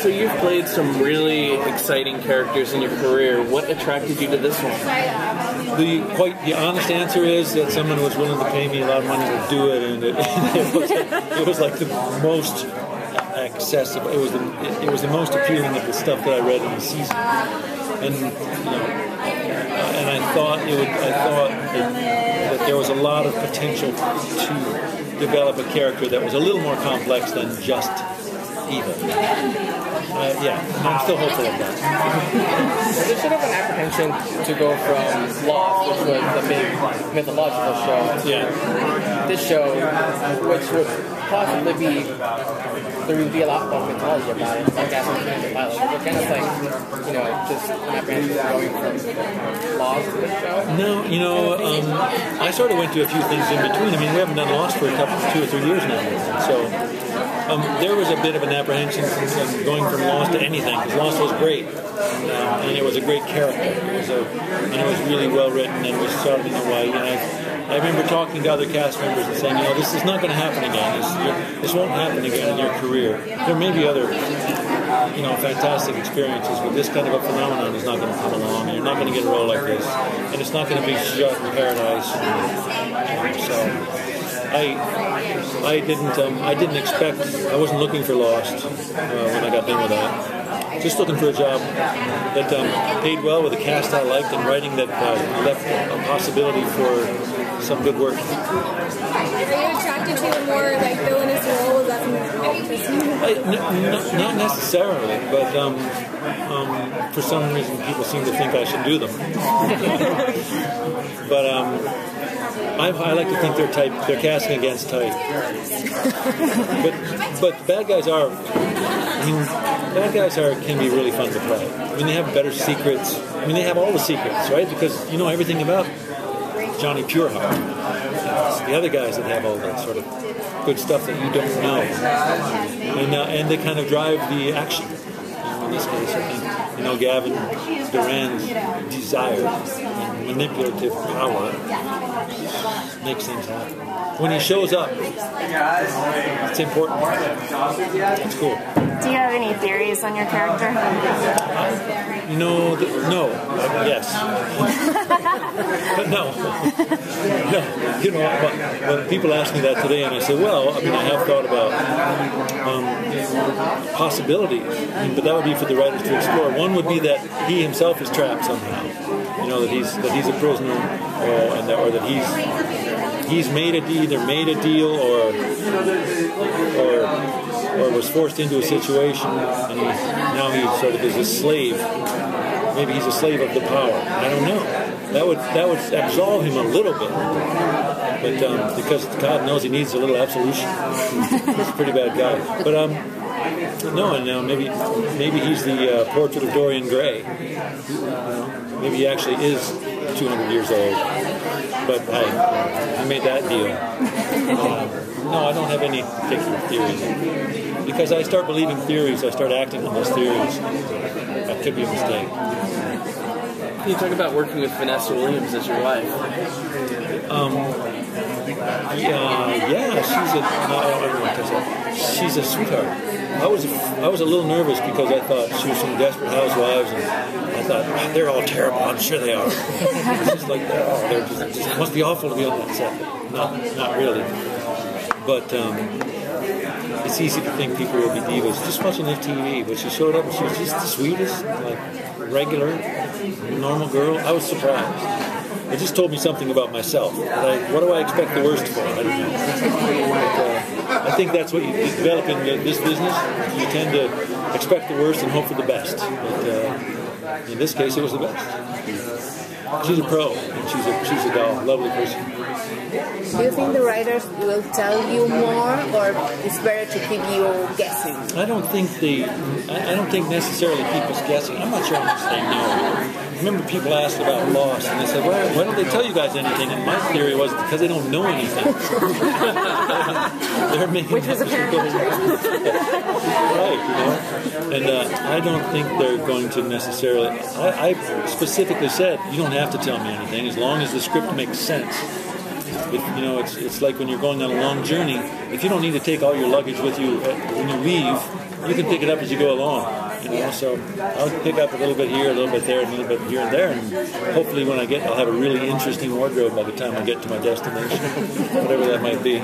So you've played some really exciting characters in your career. What attracted you to this one? The honest answer is that someone was willing to pay me a lot of money to do it, and it was like the most accessible. It was the most appealing of the stuff that I read in the season, and and I thought that there was a lot of potential to develop a character that was a little more complex than just evil. I'm still hopeful of that. There's sort of an apprehension to go from Lost, which was the big mythological show, to this show, which would possibly be the reveal of mythology about it, like as a pilot. It's kind of like, just an apprehension going from Lost to this show. No, I sort of went to a few things in between. I mean, we haven't done Lost for 2 or 3 years now, so. There was a bit of an apprehension from going from Lost to anything, because Lost was great, and it was a great character, and it was really well written, and it was shot in Hawaii, and I remember talking to other cast members and saying, this is not going to happen again, this won't happen again in your career. There may be other, fantastic experiences, but this kind of a phenomenon is not going to come along, and you're not going to get a role like this, and it's not going to be shot in paradise, so. I didn't expect. I wasn't looking for Lost when I got done with that. Just looking for a job that paid well with a cast I liked and writing that left a possibility for some good work. Are you attracted to a more villainous role? Is that Not necessarily, but for some reason people seem to think I should do them. But. I like to think they're tight. They're casting against tight. But bad guys can be really fun to play. I mean, they have better secrets. I mean, they have all the secrets, right? Because you know everything about Johnny Pureheart. It's the other guys that have all that sort of good stuff that you don't know, and they kind of drive the action. In this case, I think Gavin Duran's desire and manipulative power makes things happen. When he shows up, it's important. It's cool. Do you have any theories on your character? No. Yes. But no. When people ask me that today, and I say, I have thought about possibilities, but that would be for the writers to explore. One would be that he himself is trapped somehow. That he's a prisoner, or that he's either made a deal or was forced into a situation, and now he sort of is a slave. Maybe he's a slave of the power. I don't know. That would absolve him a little bit, but because God knows he needs a little absolution. He's a pretty bad guy. But maybe he's the portrait of Dorian Gray. Maybe he actually is 200 years old. But I made that deal. No, I don't have any particular theories. Because I start believing theories, I start acting on those theories. That could be a mistake. Can you talk about working with Vanessa Williams as your wife? She's a sweetheart. I was a little nervous because I thought she was from Desperate Housewives, and I thought they're all terrible. I'm sure they are. It's just like they're just must be awful to be on that set. Not really. But it's easy to think people will be divas. Just watching their TV, but she showed up and she was just the sweetest, like regular, normal girl. I was surprised. It just told me something about myself. What do I expect the worst for? I don't know. But, I think that's what you develop in this business. You tend to expect the worst and hope for the best. But in this case, it was the best. She's a pro, and she's a doll, lovely person. Do you think the writers will tell you more, or it's better to keep you guessing? I don't think necessarily keep us guessing. I'm not sure how much they know. I remember people asked about Lost, and they said, why don't they tell you guys anything? And my theory was because they don't know anything. They're making Which was apparently right, And I don't think they're going to necessarily... I specifically said, you don't have to tell me anything as long as the script makes sense. It's like when you're going on a long journey. If you don't need to take all your luggage with you when you leave, you can pick it up as you go along. You know, so I'll pick up a little bit here, a little bit there, a little bit here and there, and hopefully when I'll have a really interesting wardrobe by the time I get to my destination, whatever that might be.